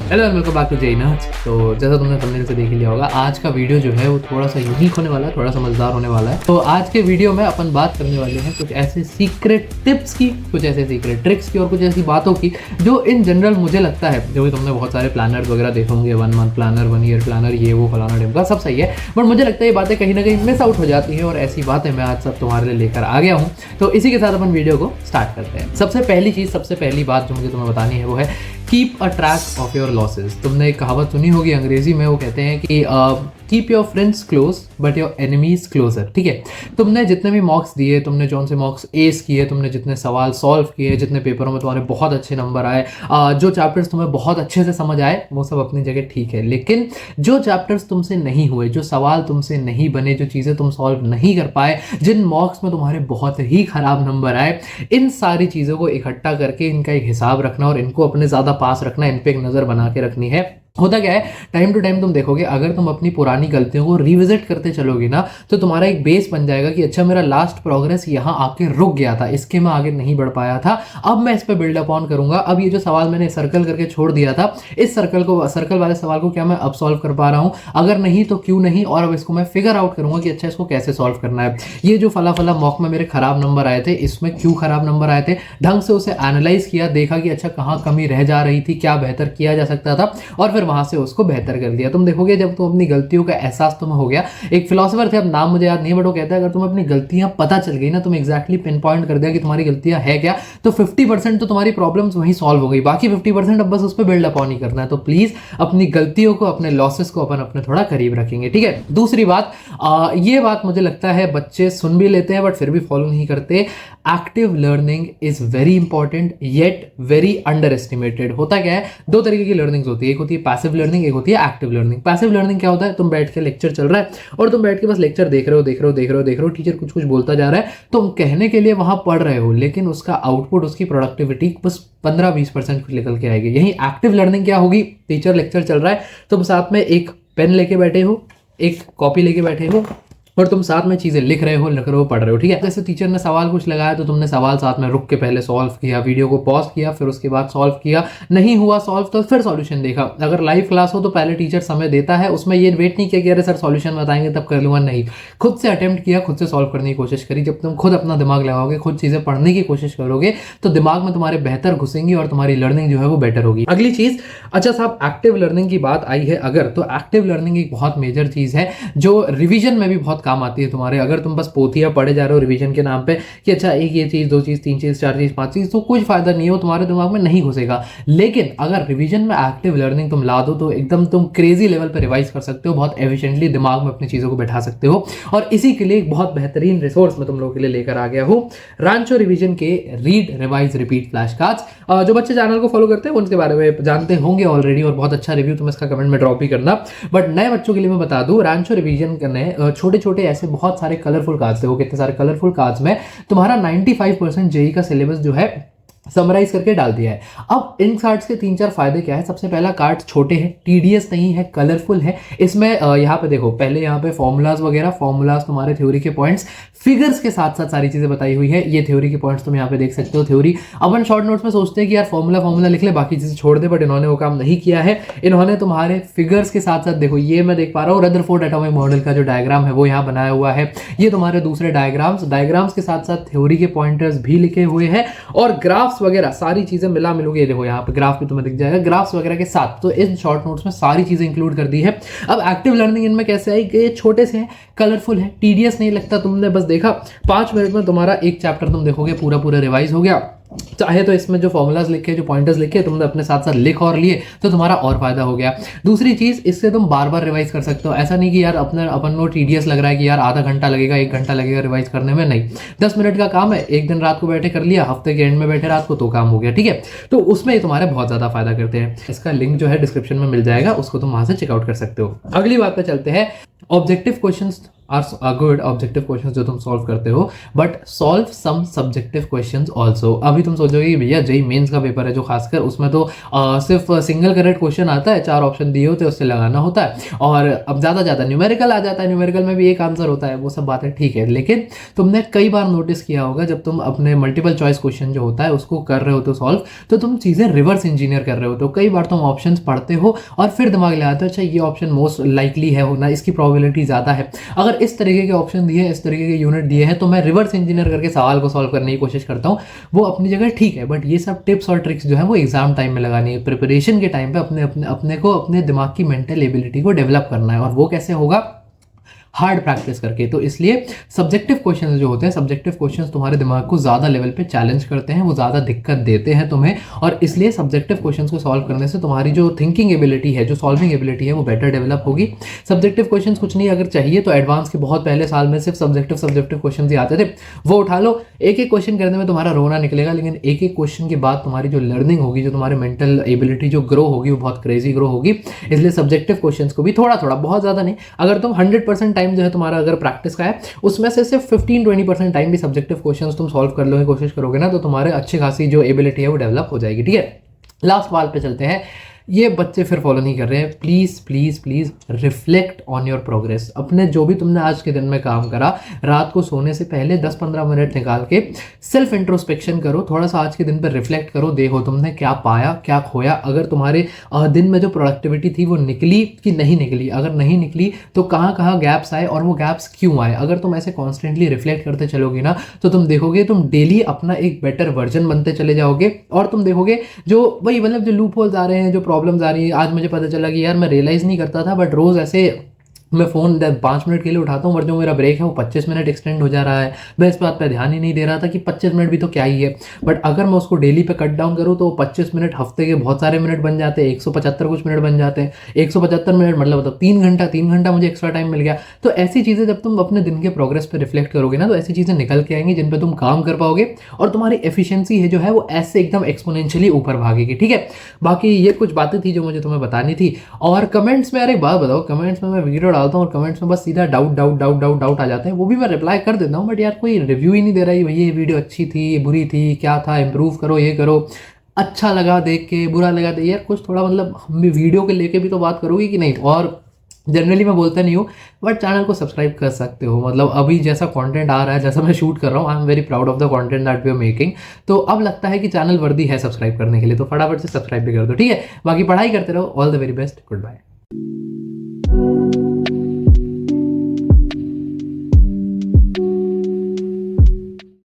Hello and welcome back to JEE nerds. तो जैसा तुमने थंबनेल से देख लिया होगा, आज का वीडियो जो है वो थोड़ा सा यूनिक होने वाला है, थोड़ा सा मजेदार होने वाला है। तो आज के वीडियो में अपन बात करने वाले हैं कुछ ऐसे सीक्रेट टिप्स की, कुछ ऐसे सीक्रेट ट्रिक्स की और कुछ ऐसी बातों की जो इन जनरल मुझे लगता है, जो भी तुमने बहुत सारे प्लानर्स वगैरह देखे होंगे, 1 मंथ प्लानर, 1 ईयर प्लानर, ये वो फलाना ढिमका, सब सही है, बट मुझे लगता है ये बातें कहीं ना कहीं मिस आउट हो जाती हैं और ऐसी बातें मैं आज सब तुम्हारे लिए लेकर आ गया हूँ। तो इसी के साथ अपन वीडियो को स्टार्ट करते हैं। सबसे पहली बात जो मुझे तुम्हें बतानी है वो है keep a track of your losses. तुमने एक कहावत सुनी होगी अंग्रेजी में, वो कहते हैं कि keep your friends close but your enemies closer. ठीक है, तुमने जितने भी मॉक्स दिए, तुमने जौन से मॉक्स एस किए, तुमने जितने सवाल सॉल्व किए, जितने पेपरों में तुम्हारे बहुत अच्छे नंबर आए, जो चैप्टर्स तुम्हें बहुत अच्छे से समझ आए, वो सब अपनी जगह ठीक है। लेकिन जो चैप्टर्स तुमसे नहीं हुए, जो सवाल तुमसे नहीं बने, जो चीज़ें तुम सॉल्व नहीं कर पाए, जिन मॉक्स में तुम्हारे बहुत ही खराब नंबर आए, इन सारी चीज़ों को इकट्ठा करके इनका एक हिसाब रखना और इनको अपने ज़्यादा पास रखना, इन पे एक नज़र बना के रखनी है। होता क्या है, टाइम टू टाइम तुम देखोगे, अगर तुम अपनी पुरानी गलतियों को रिविजिट करते चलोगे ना, तो तुम्हारा एक बेस बन जाएगा कि अच्छा, मेरा लास्ट प्रोग्रेस यहाँ आके रुक गया था, इसके मैं आगे नहीं बढ़ पाया था, अब मैं इस पे बिल्ड अप ऑन करूंगा। अब ये जो सवाल मैंने सर्कल करके छोड़ दिया था, इस सर्कल वाले सवाल को क्या मैं अब सॉल्व कर पा रहा हूँ? अगर नहीं तो क्यों नहीं, और अब इसको मैं फिगर आउट करूंगा कि अच्छा, इसको कैसे सॉल्व करना है। ये जो फला मॉक में मेरे खराब नंबर आए थे, इसमें क्यों खराब नंबर आए थे, ढंग से उसे एनालाइज किया, देखा कि अच्छा कहाँ कमी रह जा रही थी, क्या बेहतर किया जा सकता था, और फिर वहां से उसको बेहतर कर दिया। तुम देखोगे, जब तुम अपनी गलतियों का एहसास तुम्हें हो गया, एक फिलोसोफर थे, अब नाम मुझे याद नहीं, बट वो कहता है अगर तुम्हें अपनी गलतियां पता चल गई ना, तुम एग्जैक्टली पिन पॉइंट कर दिया कि तुम्हारी गलतियां है क्या, तो 50% तो तुम्हारी प्रॉब्लम्स वहीं सॉल्व हो गई, बाकी 50% अब बस उस पर बिल्ड अप ऑन ही करना है। तो प्लीज अपनी गलतियों को, अपने लॉसेस को अपन अपने थोड़ा करीब रखेंगे। ठीक है, दूसरी बात, ये बात मुझे लगता है बच्चे सुन भी लेते हैं बट फिर भी फॉलो नहीं करते। Active learning is very important yet very under estimated. होता क्या है, दो तरीके की लर्निंग होती है, एक होती है पैसिव लर्निंग, एक होती है एक्टिव लर्निंग। पैसिव लर्निंग क्या होता है, तुम बैठ के लेक्चर चल रहा है और तुम बैठ के बस लेक्चर देख रहे हो, टीचर कुछ बोलता जा रहा है, तुम कहने के लिए वहां पढ़ रहे हो, लेकिन उसका आउटपुट, उसकी प्रोडक्टिविटी बस 15-20% कुछ निकल के आएगी। यही एक्टिव लर्निंग क्या होगी, टीचर लेक्चर चल रहा है, तुम साथ में एक पेन लेके बैठे हो, एक कॉपी लेके बैठे हो और तुम साथ में चीजें लिख रहे हो, पढ़ रहे हो। ठीक है, जैसे टीचर ने सवाल कुछ लगाया तो तुमने सवाल साथ में रुक के पहले सॉल्व किया, वीडियो को पॉज किया, फिर उसके बाद सॉल्व किया, नहीं हुआ सॉल्व तो फिर सॉल्यूशन देखा। अगर लाइव क्लास हो तो पहले टीचर समय देता है, उसमें ये वेट नहीं किया कि अरे सर सॉल्यूशन बताएंगे तब कर लूंगा, नहीं, खुद से अटेम्प्ट किया, खुद से सॉल्व करने की कोशिश करी। जब तुम खुद अपना दिमाग लगाओगे, खुद चीजें पढ़ने की कोशिश करोगे, तो दिमाग में तुम्हारे बेहतर घुसेंगी और तुम्हारी लर्निंग जो है वो बेटर होगी। अगली चीज, अच्छा साहब, एक्टिव लर्निंग की बात आई है अगर, तो एक्टिव लर्निंग एक बहुत मेजर चीज है जो रिविजन में भी बहुत काम आती है तुम्हारे। अगर तुम बस पोथियां पढ़े जा रहे हो रिवीजन के नाम पे कि अच्छा एक ये चीज, दो चीज, तीन चीज, चार चीज, पांच चीज, तो कुछ फायदा नहीं हो, तुम्हारे दिमाग में नहीं घुसेगा। लेकिन अगर रिवीजन में एक्टिव लर्निंग तुम ला दो तो एकदम तुम क्रेजी लेवल पे रिवाइज कर सकते हो, बहुत एफिशिएंटली दिमाग में अपनी चीजों को बैठा सकते हो। और इसी के लिए एक बहुत बेहतरीन रिसोर्स मैं तुम लोगों के लिए लेकर आ गया हूं, रांचो रिवीजन के read revise repeat flash cards. जो बच्चे चैनल को फॉलो करते हैं उनके बारे में जानते होंगे ऑलरेडी, और बहुत अच्छा रिव्यू तुम इसका कमेंट में ड्रॉप भी करना। बट नए बच्चों के लिए मैं बता दूं, रांचो रिवीजन करने छोटे छोटे ऐसे बहुत सारे कलरफुल कार्ड्स थे। वो कितने सारे कलरफुल कार्ड्स में तुम्हारा 95% जेई का सिलेबस जो है समराइज करके डाल दिया है। अब इन कार्ड्स के 3-4 फायदे क्या है। सबसे पहला, कार्ड छोटे हैं, टीडीएस नहीं है, कलरफुल है। इसमें यहाँ पे देखो, पहले यहाँ पे फॉर्मूलाज वगैरह, फॉर्मूलाज तुम्हारे थ्योरी के पॉइंट्स, फिगर्स के साथ साथ सारी चीजें बताई हुई है। ये थ्योरी के पॉइंट्स तुम यहाँ पे देख सकते हो। थ्योरी अपन शॉर्ट नोट्स में सोचते हैं कि यार फॉर्मूला लिख ले, बाकी चीजें छोड़ दे, बट इन्होंने वो काम नहीं किया है। इन्होंने तुम्हारे फिगर्स के साथ साथ, देखो ये मैं देख पा रहा हूँ, रदरफोर्ड एटॉमिक मॉडल का जो डायग्राम है वो यहाँ बनाया हुआ है। ये तुम्हारे दूसरे डायग्राम्स के साथ साथ थ्योरी के पॉइंटर्स भी लिखे हुए हैं, और ग्राफ्स वगैरह सारी चीजें मिला मिलोगे। देखो यहाँ पे ग्राफ भी तुम्हें दिख जाएगा, ग्राफ्स वगैरह के साथ। तो इन शॉर्ट नोट्स में सारी चीजें इंक्लूड कर दी है। अब एक्टिव लर्निंग इनमें कैसे आई कि ये छोटे से हैं, कलरफुल है, टीडीएस नहीं लगता। तुमने बस देखा 5 मिनट में तुम्हारा एक चैप्टर तुम देखोगे पूरा रिवाइज हो गया। चाहे तो इसमें जो फॉर्मूलाज लिखे, जो पॉइंटर्स लिखे, तुमने अपने साथ साथ लिख और लिए, तो तुम्हारा और फायदा हो गया। दूसरी चीज, इससे तुम बार बार रिवाइज कर सकते हो। ऐसा नहीं कि यार अपन को टीडीएस लग रहा है कि यार आधा घंटा लगेगा, 1 घंटा लगेगा रिवाइज करने में, नहीं, 10 मिनट का काम है, एक दिन रात को बैठे कर लिया, हफ्ते के एंड में बैठे रात को, तो काम हो गया। ठीक है, तो उसमें ये तुम्हारे बहुत ज्यादा फायदा करते हैं। इसका लिंक जो है डिस्क्रिप्शन में मिल जाएगा, उसको तुम वहां से चेकआउट कर सकते हो। अगली बात पे चलते हैं, objective questions are good objective question जो तुम सॉल्व करते हो, but solve some subjective question also. अभी तुम सोचोगे कि भैया जेई मेंस का पेपर है जो खासकर, उसमें तो सिर्फ सिंगल करेक्ट क्वेश्चन आता है, 4 ऑप्शन दिए होते हैं उससे लगाना होता है, और अब ज़्यादा न्यूमेरिकल आ जाता है, न्यूमेरिकल में भी एक आंसर होता है, वो सब बातें ठीक है। लेकिन तुमने कई बार नोटिस किया होगा जब तुम अपने मल्टीपल चॉइस क्वेश्चन जो होता है उसको कर रहे हो तो सॉल्व, तो तुम चीज़ें रिवर्स इंजीनियर कर रहे हो। तो कई बार तुम ऑप्शंस पढ़ते हो और फिर दिमाग ले आते हो अच्छा ये ऑप्शन मोस्ट लाइकली है होना, इसकी प्रोबेबिलिटी ज़्यादा है, अगर इस तरीके के ऑप्शन दिए, इस तरीके के यूनिट दिए हैं, तो मैं रिवर्स इंजीनियर करके सवाल को सॉल्व करने की कोशिश करता हूँ। वो अपनी जगह ठीक है, बट ये सब टिप्स और ट्रिक्स जो है वो एग्जाम टाइम में लगानी है, प्रिपरेशन के टाइम पे अपने दिमाग की मेंटल एबिलिटी को डेवलप करना है। और वो कैसे होगा? हार्ड प्रैक्टिस करके। तो इसलिए सब्जेक्टिव क्वेश्चंस जो होते हैं, सब्जेक्टिव क्वेश्चंस तुम्हारे दिमाग को ज़्यादा लेवल पे चैलेंज करते हैं, वो ज़्यादा दिक्कत देते हैं तुम्हें, और इसलिए सब्जेक्टिव क्वेश्चंस को सॉल्व करने से तुम्हारी जो थिंकिंग एबिलिटी है, जो सॉल्विंग एबिलिटी है, वो बेटर डेवलप होगी। सब्जेक्टिव क्वेश्चंस कुछ नहीं, अगर चाहिए तो एडवांस के बहुत पहले साल में सिर्फ सब्जेक्टिव क्वेश्चन ही आते थे, वो उठा लो। एक एक क्वेश्चन करने में तुम्हारा रोना निकलेगा, लेकिन एक एक क्वेश्चन के बाद तुम्हारी जो लर्निंग होगी, जो तुम्हारी मेंटल एबिलिटी जो ग्रो होगी, वो बहुत क्रेजी ग्रो होगी। इसलिए सब्जेक्टिव क्वेश्चंस को भी थोड़ा थोड़ा, बहुत ज़्यादा नहीं, अगर तुम 100% टाइम जो है तुम्हारा अगर प्रैक्टिस का है, उसमें से सिर्फ 15-20% टाइम भी सब्जेक्टिव क्वेश्चंस तुम सॉल्व कर लोगे, कोशिश करोगे ना, तो तुम्हारे अच्छी खासी जो एबिलिटी है वो डेवलप हो जाएगी। ठीक है, लास्ट सवाल पे चलते हैं। ये बच्चे फिर फॉलो नहीं कर रहे हैं। Please please please reflect on your progress. अपने जो भी तुमने आज के दिन में काम करा, रात को सोने से पहले 10-15 मिनट निकाल के सेल्फ इंट्रोस्पेक्शन करो, थोड़ा सा आज के दिन पर रिफ्लेक्ट करो, देखो तुमने क्या पाया, क्या खोया, अगर तुम्हारे दिन में जो प्रोडक्टिविटी थी वो निकली कि नहीं निकली, अगर नहीं निकली तो कहाँ कहाँ गैप्स आए और वो गैप्स क्यों आए। अगर तुम ऐसे कॉन्स्टेंटली रिफ्लेक्ट करते चलोगे ना, तो तुम देखोगे तुम डेली अपना एक बेटर वर्जन बनते चले जाओगे, और तुम देखोगे जो वही मतलब जो लूप होल्स आ रहे हैं, जो प्रॉब्लम्स आ रही है। आज मुझे पता चला कि यार मैं रियलाइज़ नहीं करता था, बट रोज़ ऐसे मैं फ़ोन 5 मिनट के लिए उठाता हूँ, और जो मेरा ब्रेक है वो 25 मिनट एक्सटेंड हो जा रहा है। मैं इस बात पे ध्यान ही नहीं दे रहा था कि 25 मिनट भी तो क्या ही है, बट अगर मैं उसको डेली पे कट डाउन करूँ तो 25 मिनट हफ्ते के बहुत सारे मिनट बन जाते हैं, 175 कुछ मिनट बन जाते हैं। 175 मिनट मतलब 3 घंटा मुझे एक्स्ट्रा टाइम मिल गया। तो ऐसी चीज़ें जब तुम अपने दिन के प्रोग्रेस पर रिफ्लेक्ट करोगे ना, तो ऐसी चीज़ें निकल के आएंगी जिन पर तुम काम कर पाओगे, और तुम्हारी एफिशिएंसी है जो है वो ऐसे एकदम एक्सपोनेंशियली ऊपर भागेगी। ठीक है, बाकी ये कुछ बातें थी जो मुझे तुम्हें बतानी थी। और कमेंट्स में, अरे एक बात बताओ, कमेंट्स में मैं वीडियो डालता हूँ और कमेंट्स में सीधा डाउट आ जाते हैं, वो भी मैं रिप्लाई कर देता हूँ, बट यार कोई रिव्यू ही नहीं दे रहा है, भैया ये वीडियो अच्छी थी, बुरी थी, क्या था, इंप्रूव करो, ये करो, अच्छा लगा देख के, बुरा लगा देख, यार कुछ थोड़ा मतलब हम भी वीडियो के लेके भी तो बात करोगे कि नहीं। और जनरली मैं बोलता नहीं हूँ, बट चैनल को सब्सक्राइब कर सकते हो। मतलब अभी जैसा कंटेंट आ रहा है, जैसा मैं शूट कर रहा हूँ, I am very proud of the content that we are making. तो अब लगता है कि चैनल वर्दी है सब्सक्राइब करने के लिए, तो फटाफट से सब्सक्राइब भी कर दो। ठीक है, बाकी पढ़ाई करते रहो। All the very best, good bye.